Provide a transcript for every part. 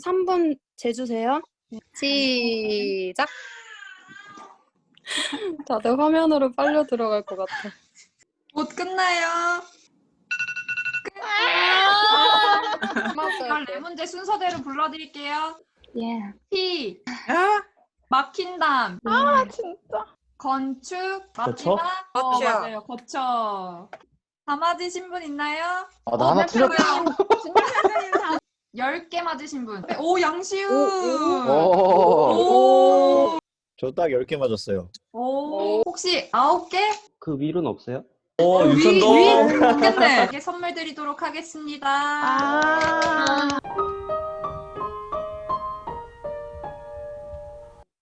3분 재주세요. 시작. 다들 화면으로 빨려 들어갈 것 같아. 곧 끝나요. 맞아요. 14문제 순서대로 불러드릴게요. 예. T, 아, 막힌담, 진짜. 건축, 거쳐? 마지막, 거쳐. 맞아요. 거쳐. 다 맞으신 분 있나요? 아, 나 하나 틀렸다. 10개 맞으신 분. 오, 양시훈! 오. 저 딱 10개 맞았어요. 오, 혹시 9개? 그 위로는 없어요? 오, 유천동. 위에 좋겠네. 이게 선물 드리도록 하겠습니다.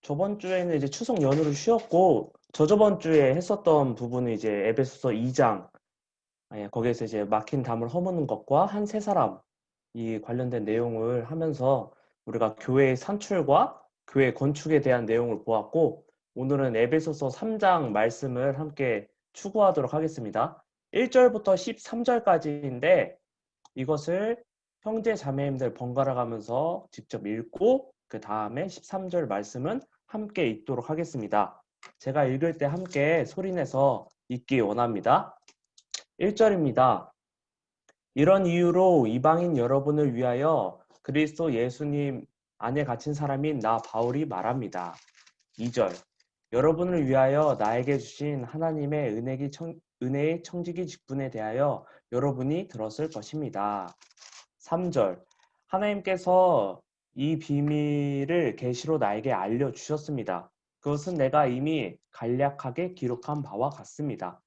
저번 주에는 이제 추석 연휴를 쉬었고, 저저번 주에 했었던 부분은 이제 에베소서 2장, 거기에서 이제 막힌 담을 허무는 것과 한 세 사람, 이 관련된 내용을 하면서 우리가 교회의 산출과 교회 건축에 대한 내용을 보았고, 오늘은 에베소서 3장 말씀을 함께 추구하도록 하겠습니다. 1절부터 13절까지인데 이것을 형제 자매님들 번갈아 가면서 직접 읽고 그 다음에 13절 말씀은 함께 읽도록 하겠습니다. 제가 읽을 때 함께 소리내서 읽기 원합니다. 1절입니다. 이런 이유로 이방인 여러분을 위하여 그리스도 예수님 안에 갇힌 사람인 나 바울이 말합니다. 2절. 여러분을 위하여 나에게 주신 하나님의 은혜의 청지기 직분에 대하여 여러분이 들었을 것입니다. 3절. 하나님께서 이 비밀을 계시로 나에게 알려주셨습니다. 그것은 내가 이미 간략하게 기록한 바와 같습니다.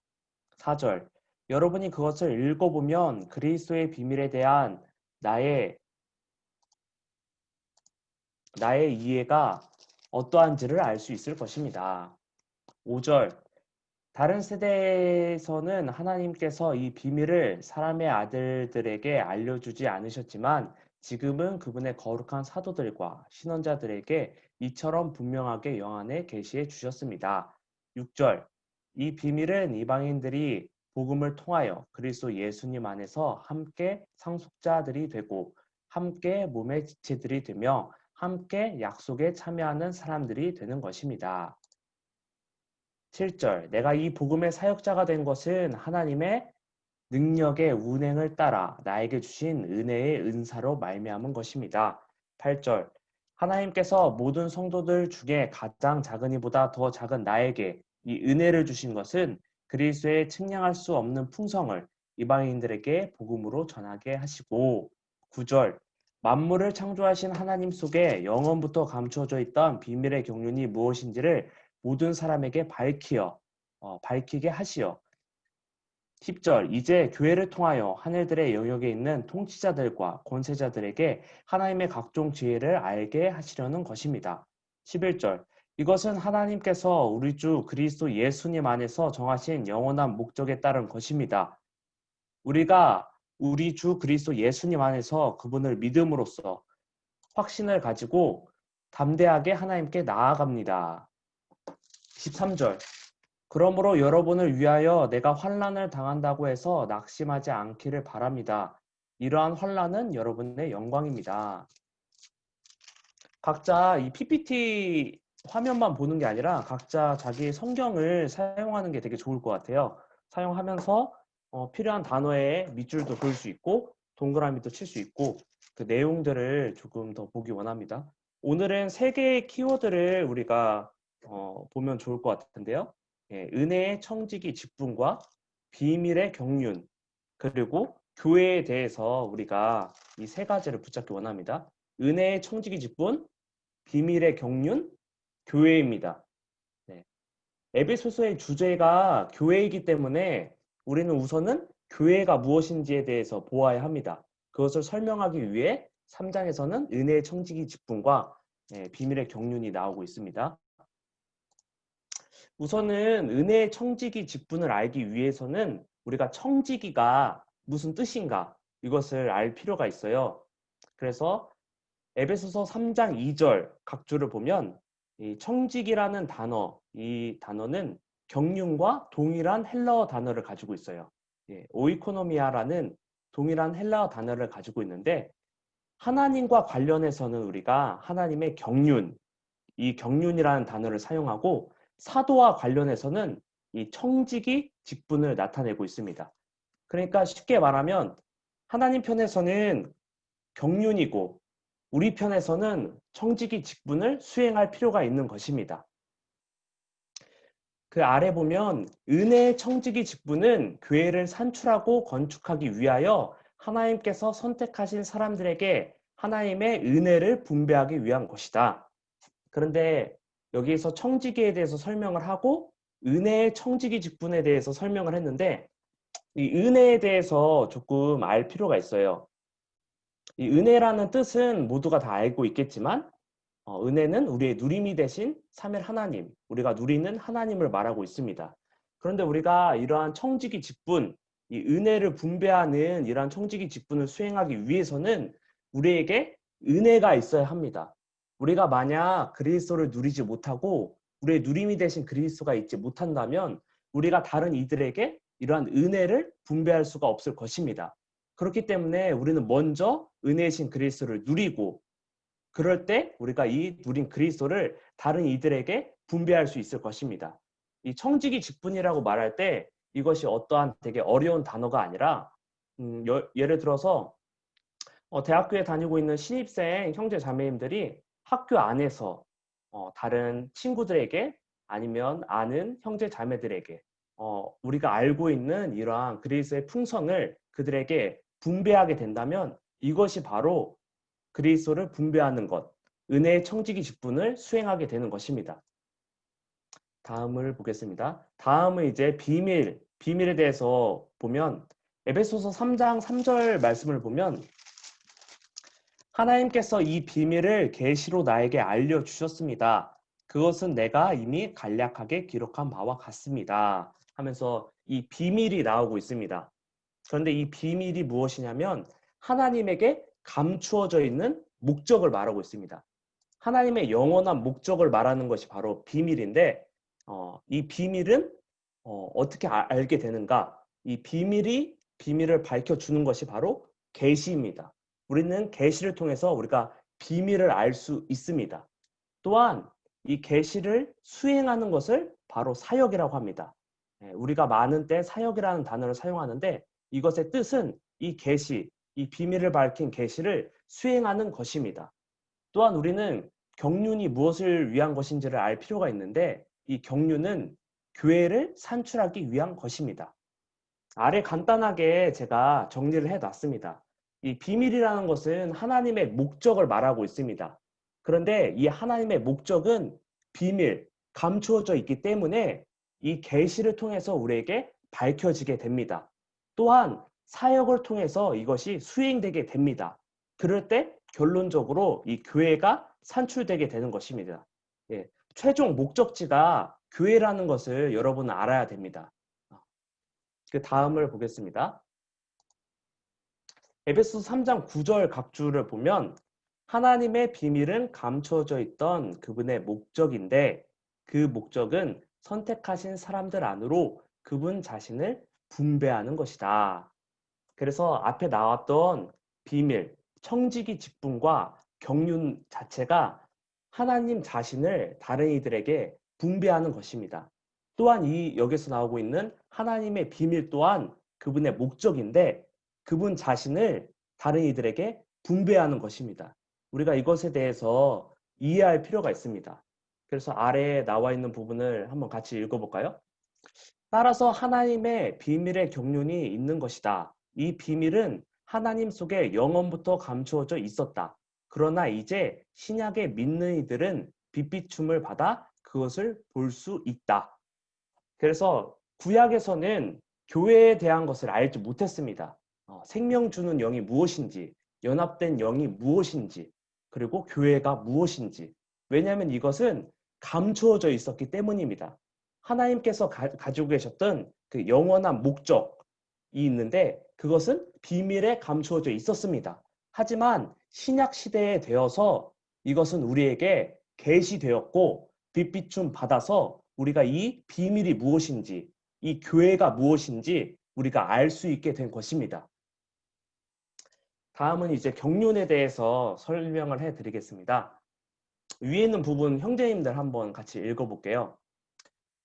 4절. 여러분이 그것을 읽어보면 그리스도의 비밀에 대한 나의 이해가 어떠한지를 알 수 있을 것입니다. 5절. 다른 세대에서는 하나님께서 이 비밀을 사람의 아들들에게 알려주지 않으셨지만 지금은 그분의 거룩한 사도들과 신원자들에게 이처럼 분명하게 영안에 계시해 주셨습니다. 6절. 이 비밀은 이방인들이 복음을 통하여 그리스도 예수님 안에서 함께 상속자들이 되고 함께 몸의 지체들이 되며 함께 약속에 참여하는 사람들이 되는 것입니다. 7절. 내가 이 복음의 사역자가 된 것은 하나님의 능력의 운행을 따라 나에게 주신 은혜의 은사로 말미암은 것입니다. 8절. 하나님께서 모든 성도들 중에 가장 작은 이보다 더 작은 나에게 이 은혜를 주신 것은 그리스도의 측량할 수 없는 풍성을 이방인들에게 복음으로 전하게 하시고 9절. 만물을 창조하신 하나님 속에 영원부터 감추어져 있던 비밀의 경륜이 무엇인지를 모든 사람에게 밝히게 하시어 10절. 이제 교회를 통하여 하늘들의 영역에 있는 통치자들과 권세자들에게 하나님의 각종 지혜를 알게 하시려는 것입니다. 11절. 이것은 하나님께서 우리 주 그리스도 예수님 안에서 정하신 영원한 목적에 따른 것입니다. 우리가 우리 주 그리스도 예수님 안에서 그분을 믿음으로써 확신을 가지고 담대하게 하나님께 나아갑니다. 13절. 그러므로 여러분을 위하여 내가 환난을 당한다고 해서 낙심하지 않기를 바랍니다. 이러한 환난은 여러분의 영광입니다. 각자 이 PPT 화면만 보는 게 아니라 각자 자기 성경을 사용하는 게 되게 좋을 것 같아요. 사용하면서 필요한 단어의 밑줄도 그을 수 있고 동그라미도 칠 수 있고 그 내용들을 조금 더 보기 원합니다. 오늘은 3개의 키워드를 우리가 보면 좋을 것 같은데요. 은혜의 청지기 직분과 비밀의 경륜 그리고 교회에 대해서 우리가 이 3가지를 붙잡기 원합니다. 은혜의 청지기 직분, 비밀의 경륜, 교회입니다. 네. 에베소서의 주제가 교회이기 때문에 우리는 우선은 교회가 무엇인지에 대해서 보아야 합니다. 그것을 설명하기 위해 3장에서는 은혜의 청지기 직분과 비밀의 경륜이 나오고 있습니다. 우선은 은혜의 청지기 직분을 알기 위해서는 우리가 청지기가 무슨 뜻인가 이것을 알 필요가 있어요. 그래서 에베소서 3장 2절 각주를 보면 이 청지기라는 단어, 이 단어는 경륜과 동일한 헬라어 단어를 가지고 있어요. 오이코노미아라는 동일한 헬라어 단어를 가지고 있는데 하나님과 관련해서는 우리가 하나님의 경륜, 이 경륜이라는 단어를 사용하고 사도와 관련해서는 이 청지기 직분을 나타내고 있습니다. 그러니까 쉽게 말하면 하나님 편에서는 경륜이고 우리 편에서는 청지기 직분을 수행할 필요가 있는 것입니다. 그 아래 보면 은혜의 청지기 직분은 교회를 산출하고 건축하기 위하여 하나님께서 선택하신 사람들에게 하나님의 은혜를 분배하기 위한 것이다. 그런데 여기에서 청지기에 대해서 설명을 하고 은혜의 청지기 직분에 대해서 설명을 했는데 이 은혜에 대해서 조금 알 필요가 있어요. 이 은혜라는 뜻은 모두가 다 알고 있겠지만 은혜는 우리의 누림이 되신 삼일 하나님, 우리가 누리는 하나님을 말하고 있습니다. 그런데 우리가 이러한 청지기 직분, 이 은혜를 분배하는 이러한 청지기 직분을 수행하기 위해서는 우리에게 은혜가 있어야 합니다. 우리가 만약 그리스도를 누리지 못하고 우리의 누림이 되신 그리스도가 있지 못한다면 우리가 다른 이들에게 이러한 은혜를 분배할 수가 없을 것입니다. 그렇기 때문에 우리는 먼저 은혜이신 그리스도를 누리고 그럴 때 우리가 이 누린 그리스도를 다른 이들에게 분배할 수 있을 것입니다. 이 청지기 직분이라고 말할 때 이것이 어떠한 되게 어려운 단어가 아니라 예를 들어서 대학교에 다니고 있는 신입생 형제 자매님들이 학교 안에서 다른 친구들에게 아니면 아는 형제 자매들에게 우리가 알고 있는 이러한 그리스도의 풍성을 그들에게 분배하게 된다면 이것이 바로 그리스도를 분배하는 것, 은혜의 청지기 직분을 수행하게 되는 것입니다. 다음을 보겠습니다. 다음은 이제 비밀에 대해서 보면 에베소서 3장 3절 말씀을 보면 하나님께서 이 비밀을 계시로 나에게 알려주셨습니다. 그것은 내가 이미 간략하게 기록한 바와 같습니다. 하면서 이 비밀이 나오고 있습니다. 그런데 이 비밀이 무엇이냐면 하나님에게 감추어져 있는 목적을 말하고 있습니다. 하나님의 영원한 목적을 말하는 것이 바로 비밀인데 이 비밀은 어떻게 알게 되는가? 이 비밀을 밝혀주는 것이 바로 계시입니다. 우리는 계시를 통해서 우리가 비밀을 알 수 있습니다. 또한 이 계시를 수행하는 것을 바로 사역이라고 합니다. 우리가 많은 때 사역이라는 단어를 사용하는데 이것의 뜻은 이 계시, 이 비밀을 밝힌 계시를 수행하는 것입니다. 또한 우리는 경륜이 무엇을 위한 것인지를 알 필요가 있는데 이 경륜은 교회를 산출하기 위한 것입니다. 아래 간단하게 제가 정리를 해놨습니다. 이 비밀이라는 것은 하나님의 목적을 말하고 있습니다. 그런데 이 하나님의 목적은 비밀, 감추어져 있기 때문에 이 계시를 통해서 우리에게 밝혀지게 됩니다. 또한 사역을 통해서 이것이 수행되게 됩니다. 그럴 때 결론적으로 이 교회가 산출되게 되는 것입니다. 최종 목적지가 교회라는 것을 여러분은 알아야 됩니다. 그 다음을 보겠습니다. 에베소서 3장 9절 각주를 보면 하나님의 비밀은 감춰져 있던 그분의 목적인데 그 목적은 선택하신 사람들 안으로 그분 자신을 분배하는 것이다. 그래서 앞에 나왔던 비밀, 청지기 직분과 경륜 자체가 하나님 자신을 다른 이들에게 분배하는 것입니다. 또한 여기서 나오고 있는 하나님의 비밀 또한 그분의 목적인데 그분 자신을 다른 이들에게 분배하는 것입니다. 우리가 이것에 대해서 이해할 필요가 있습니다. 그래서 아래에 나와 있는 부분을 한번 같이 읽어볼까요? 따라서 하나님의 비밀의 경륜이 있는 것이다. 이 비밀은 하나님 속에 영원부터 감추어져 있었다. 그러나 이제 신약에 믿는 이들은 빛비춤을 받아 그것을 볼 수 있다. 그래서 구약에서는 교회에 대한 것을 알지 못했습니다. 생명 주는 영이 무엇인지, 연합된 영이 무엇인지, 그리고 교회가 무엇인지. 왜냐하면 이것은 감추어져 있었기 때문입니다. 하나님께서 가지고 계셨던 그 영원한 목적이 있는데 그것은 비밀에 감추어져 있었습니다. 하지만 신약 시대에 되어서 이것은 우리에게 계시되었고 빛비춤 받아서 우리가 이 비밀이 무엇인지, 이 교회가 무엇인지 우리가 알 수 있게 된 것입니다. 다음은 이제 경륜에 대해서 설명을 해드리겠습니다. 위에 있는 부분 형제님들 한번 같이 읽어볼게요.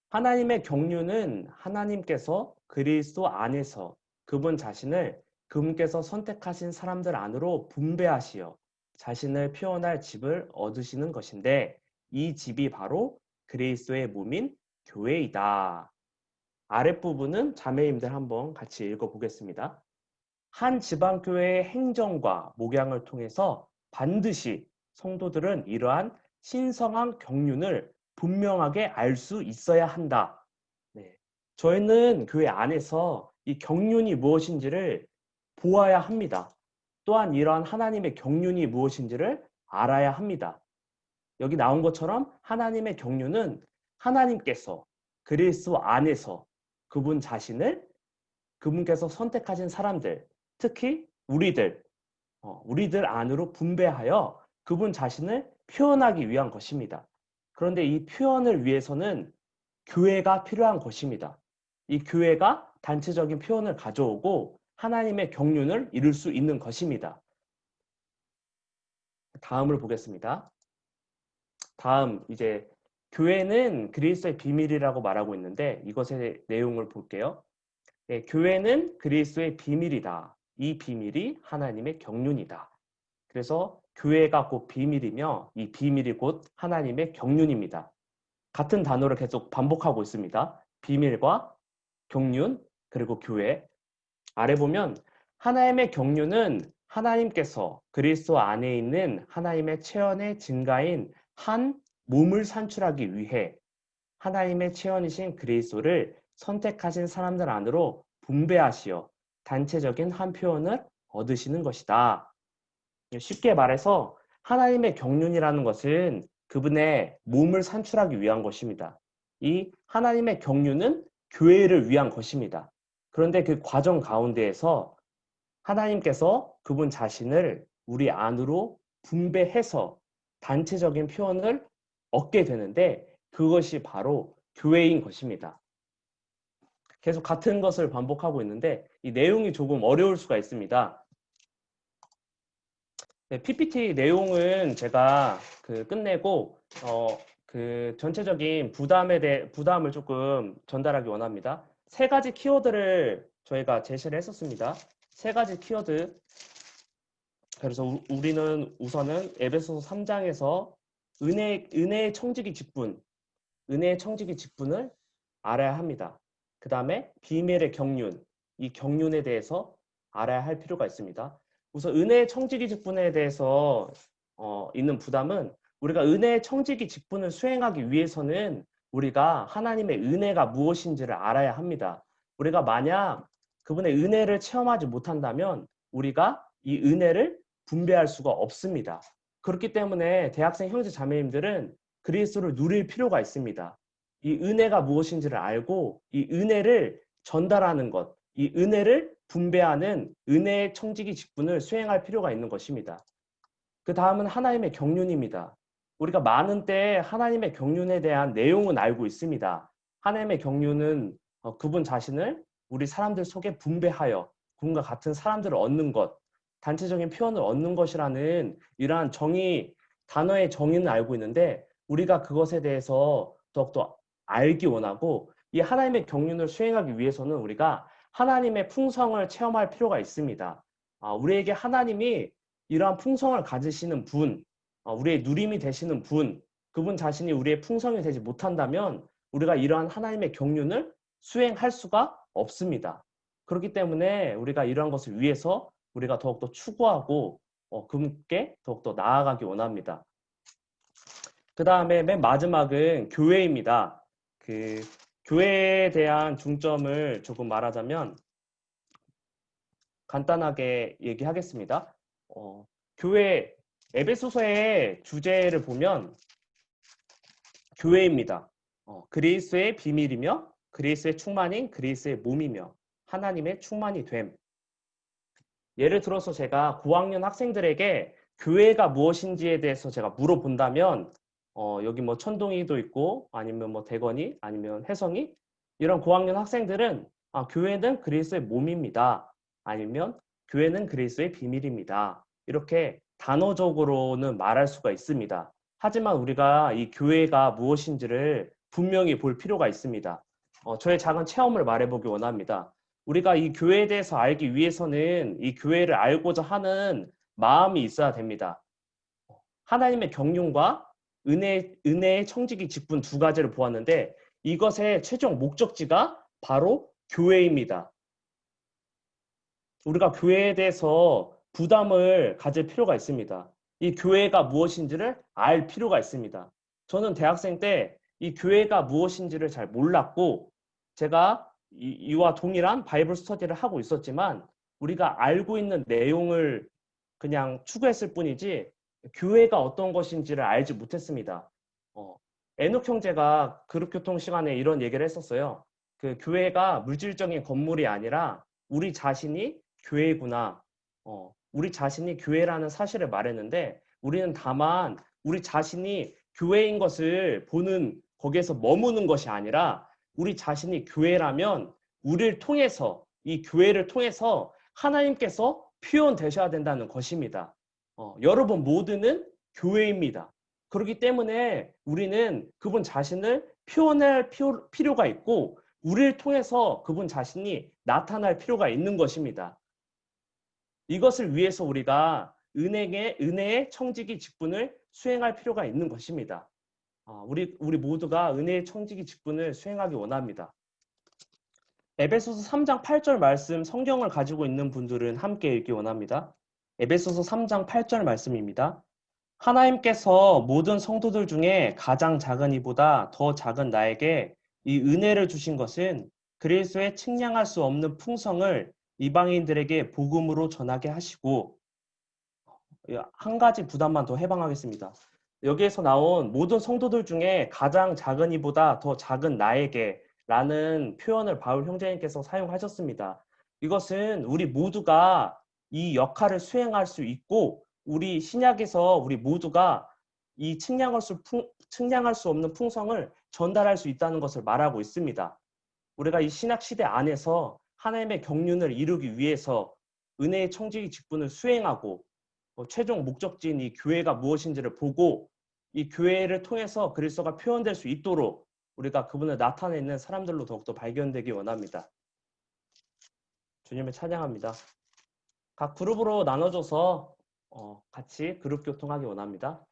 하나님의 경륜은 하나님께서 그리스도 안에서 그분 자신을 그분께서 선택하신 사람들 안으로 분배하시어 자신을 표현할 집을 얻으시는 것인데 이 집이 바로 그리스도의 몸인 교회이다. 아랫부분은 자매님들 한번 같이 읽어보겠습니다. 한 지방교회의 행정과 목양을 통해서 반드시 성도들은 이러한 신성한 경륜을 분명하게 알 수 있어야 한다. 네. 저희는 교회 안에서 이 경륜이 무엇인지를 보아야 합니다. 또한 이러한 하나님의 경륜이 무엇인지를 알아야 합니다. 여기 나온 것처럼 하나님의 경륜은 하나님께서 그리스도 안에서 그분 자신을 그분께서 선택하신 사람들, 특히 우리들 안으로 분배하여 그분 자신을 표현하기 위한 것입니다. 그런데 이 표현을 위해서는 교회가 필요한 것입니다. 이 교회가 단체적인 표현을 가져오고 하나님의 경륜을 이룰 수 있는 것입니다. 다음을 보겠습니다. 다음 이제 교회는 그리스도의 비밀이라고 말하고 있는데 이것의 내용을 볼게요. 네, 교회는 그리스도의 비밀이다. 이 비밀이 하나님의 경륜이다. 그래서 교회가 곧 비밀이며 이 비밀이 곧 하나님의 경륜입니다. 같은 단어를 계속 반복하고 있습니다. 비밀과 경륜 그리고 교회. 아래 보면 하나님의 경륜은 하나님께서 그리스도 안에 있는 하나님의 체현의 증가인 한 몸을 산출하기 위해 하나님의 체현이신 그리스도를 선택하신 사람들 안으로 분배하시어 단체적인 한 표현을 얻으시는 것이다. 쉽게 말해서 하나님의 경륜이라는 것은 그분의 몸을 산출하기 위한 것입니다. 이 하나님의 경륜은 교회를 위한 것입니다. 그런데 그 과정 가운데에서 하나님께서 그분 자신을 우리 안으로 분배해서 단체적인 표현을 얻게 되는데 그것이 바로 교회인 것입니다. 계속 같은 것을 반복하고 있는데 이 내용이 조금 어려울 수가 있습니다. 네, PPT 내용은 제가 끝내고 전체적인 부담을 조금 전달하기 원합니다. 세 가지 키워드를 저희가 제시를 했었습니다. 세 가지 키워드. 그래서 우리는 우선은 에베소서 3장에서 은혜의 청지기 직분을 알아야 합니다. 그 다음에 비밀의 경륜, 이 경륜에 대해서 알아야 할 필요가 있습니다. 우선 은혜의 청지기 직분에 대해서 있는 부담은 우리가 은혜의 청지기 직분을 수행하기 위해서는 우리가 하나님의 은혜가 무엇인지를 알아야 합니다. 우리가 만약 그분의 은혜를 체험하지 못한다면 우리가 이 은혜를 분배할 수가 없습니다. 그렇기 때문에 대학생 형제 자매님들은 그리스도를 누릴 필요가 있습니다. 이 은혜가 무엇인지를 알고 이 은혜를 전달하는 것, 이 은혜를 분배하는 은혜의 청지기 직분을 수행할 필요가 있는 것입니다. 그 다음은 하나님의 경륜입니다. 우리가 많은 때 하나님의 경륜에 대한 내용은 알고 있습니다. 하나님의 경륜은 그분 자신을 우리 사람들 속에 분배하여 그분과 같은 사람들을 얻는 것, 단체적인 표현을 얻는 것이라는 이러한 단어의 정의는 알고 있는데 우리가 그것에 대해서 더욱더 알기 원하고 이 하나님의 경륜을 수행하기 위해서는 우리가 하나님의 풍성을 체험할 필요가 있습니다. 우리에게 하나님이 이러한 풍성을 가지시는 분, 우리의 누림이 되시는 분, 그분 자신이 우리의 풍성이 되지 못한다면 우리가 이러한 하나님의 경륜을 수행할 수가 없습니다. 그렇기 때문에 우리가 이러한 것을 위해서 우리가 더욱더 추구하고 그분께 더욱더 나아가기 원합니다. 그 다음에 맨 마지막은 교회입니다. 교회에 대한 중점을 조금 말하자면 간단하게 얘기하겠습니다. 교회 에베소서의 주제를 보면 교회입니다. 그리스도의 비밀이며 그리스도의 충만인 그리스도의 몸이며 하나님의 충만이 됨. 예를 들어서 제가 9학년 학생들에게 교회가 무엇인지에 대해서 제가 물어본다면 여기 뭐 천동이도 있고 아니면 뭐 대건이 아니면 혜성이 이런 9학년 학생들은 교회는 그리스도의 몸입니다. 아니면 교회는 그리스도의 비밀입니다. 이렇게 단어적으로는 말할 수가 있습니다. 하지만 우리가 이 교회가 무엇인지를 분명히 볼 필요가 있습니다. 저의 작은 체험을 말해보기 원합니다. 우리가 이 교회에 대해서 알기 위해서는 이 교회를 알고자 하는 마음이 있어야 됩니다. 하나님의 경륜과 은혜의 청지기 직분 두 가지를 보았는데 이것의 최종 목적지가 바로 교회입니다. 우리가 교회에 대해서 부담을 가질 필요가 있습니다. 이 교회가 무엇인지를 알 필요가 있습니다. 저는 대학생 때 이 교회가 무엇인지를 잘 몰랐고 제가 이와 동일한 바이블 스터디를 하고 있었지만 우리가 알고 있는 내용을 그냥 추구했을 뿐이지 교회가 어떤 것인지를 알지 못했습니다. 에녹 형제가 그룹교통 시간에 이런 얘기를 했었어요. 그 교회가 물질적인 건물이 아니라 우리 자신이 교회구나. 우리 자신이 교회라는 사실을 말했는데 우리는 다만 우리 자신이 교회인 것을 보는 거기에서 머무는 것이 아니라 우리 자신이 교회라면 우리를 통해서 이 교회를 통해서 하나님께서 표현되셔야 된다는 것입니다. 여러분 모두는 교회입니다. 그렇기 때문에 우리는 그분 자신을 표현할 필요가 있고 우리를 통해서 그분 자신이 나타날 필요가 있는 것입니다. 이것을 위해서 우리가 은혜의 청지기 직분을 수행할 필요가 있는 것입니다. 우리 모두가 은혜의 청지기 직분을 수행하기 원합니다. 에베소서 3장 8절 말씀 성경을 가지고 있는 분들은 함께 읽기 원합니다. 에베소서 3장 8절 말씀입니다. 하나님께서 모든 성도들 중에 가장 작은 이보다 더 작은 나에게 이 은혜를 주신 것은 그리스도의 측량할 수 없는 풍성을 이방인들에게 복음으로 전하게 하시고 한 가지 부담만 더 해방하겠습니다. 여기에서 나온 모든 성도들 중에 가장 작은 이보다 더 작은 나에게 라는 표현을 바울 형제님께서 사용하셨습니다. 이것은 우리 모두가 이 역할을 수행할 수 있고 우리 신약에서 우리 모두가 이 측량할 수 없는 풍성을 전달할 수 있다는 것을 말하고 있습니다. 우리가 이 신약 시대 안에서 하나님의 경륜을 이루기 위해서 은혜의 청지기 직분을 수행하고 최종 목적지인 이 교회가 무엇인지를 보고 이 교회를 통해서 그리스도가 표현될 수 있도록 우리가 그분을 나타내는 사람들로 더욱더 발견되기 원합니다. 주님을 찬양합니다. 각 그룹으로 나눠줘서 같이 그룹 교통하기 원합니다.